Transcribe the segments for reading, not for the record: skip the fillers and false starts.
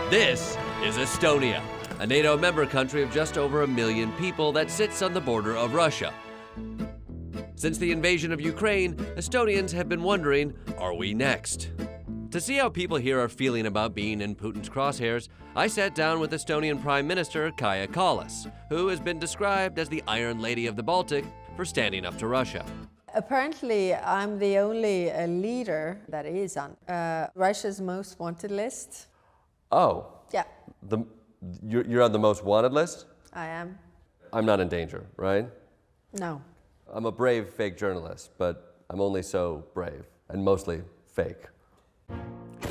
This is Estonia, a NATO member country of just over 1 million people that sits on the border of Russia. Since the invasion of Ukraine, Estonians have been wondering, are we next? To see how people here are feeling about being in Putin's crosshairs, I sat down with Estonian Prime Minister Kaja Kallas, who has been described as the Iron Lady of the Baltic for standing up to Russia. Apparently, I'm the only leader that is on Russia's most wanted list. Oh. Yeah. You're on the most wanted list? I am. I'm not in danger, right? No. I'm a brave fake journalist, but I'm only so brave, and mostly fake.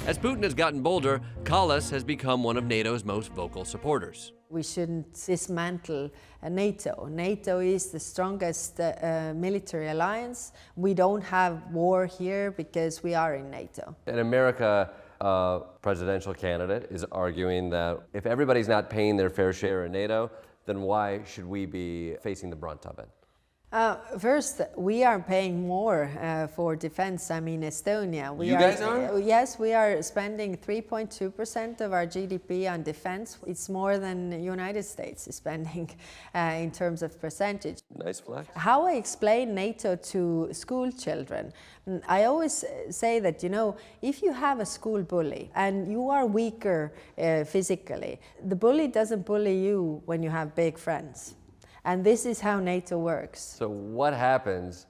As Putin has gotten bolder, Kallas has become one of NATO's most vocal supporters. We shouldn't dismantle NATO. NATO is the strongest military alliance. We don't have war here because we are in NATO. In America, a presidential candidate is arguing that if everybody's not paying their fair share in NATO, then why should we be facing the brunt of it? First, we are paying more for defense. I mean, Estonia. You guys are? Yes, we are spending 3.2% of our GDP on defense. It's more than the United States is spending in terms of percentage. Nice flex. How I explain NATO to school children, I always say that, you know, if you have a school bully and you are weaker physically, the bully doesn't bully you when you have big friends. And this is how NATO works. So what happens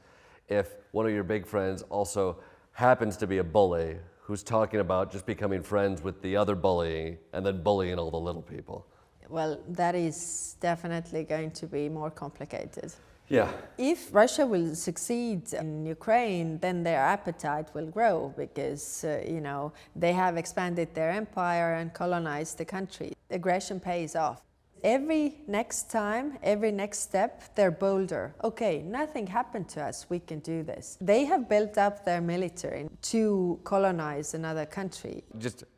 if one of your big friends also happens to be a bully who's talking about just becoming friends with the other bully and then bullying all the little people? Well, that is definitely going to be more complicated. Yeah. If Russia will succeed in Ukraine, then their appetite will grow because, you know, they have expanded their empire and colonized the country. Aggression pays off. Every next time, every next step, they're bolder. Okay, nothing happened to us, we can do this. They have built up their military to colonize another country.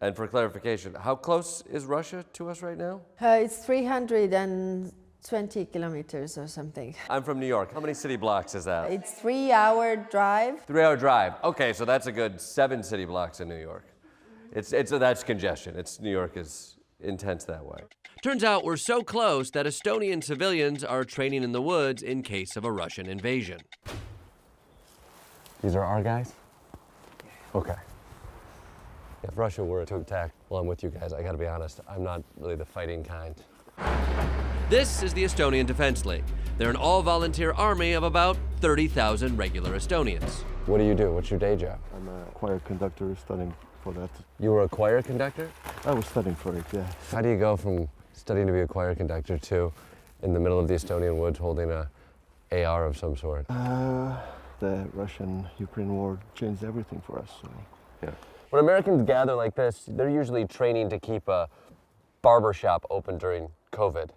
And for clarification, how close is Russia to us right now? It's 320 kilometers or something. I'm from New York. How many city blocks is that? It's 3-hour drive. 3-hour drive. Okay, so that's a good 7 city blocks in New York. That's congestion. New York is intense that way. Turns out we're so close that Estonian civilians are training in the woods in case of a Russian invasion. These are our guys? Okay. If Russia were to attack while I'm with you guys, I gotta be honest, I'm not really the fighting kind. This is the Estonian Defence League. They're an all-volunteer army of about 30,000 regular Estonians. What do you do? What's your day job? I'm a choir conductor studying for that. You were a choir conductor? I was studying for it, yeah. How do you go from studying to be a choir conductor to in the middle of the Estonian woods holding a AR of some sort? The Russian-Ukraine war changed everything for us. So. Yeah. When Americans gather like this, they're usually training to keep a barber shop open during COVID.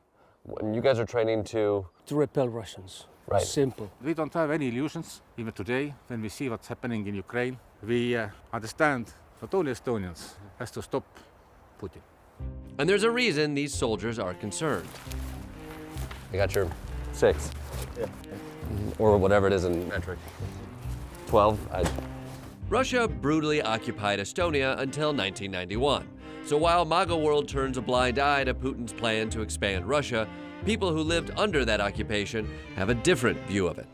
When you guys are training to repel Russians. Right. Simple. We don't have any illusions, even today, when we see what's happening in Ukraine. We understand that all Estonians has to stop Putin. And there's a reason these soldiers are concerned. I got your 6. Yeah. Or whatever it is in metric. 12? Russia brutally occupied Estonia until 1991. So while MAGA world turns a blind eye to Putin's plan to expand Russia, people who lived under that occupation have a different view of it.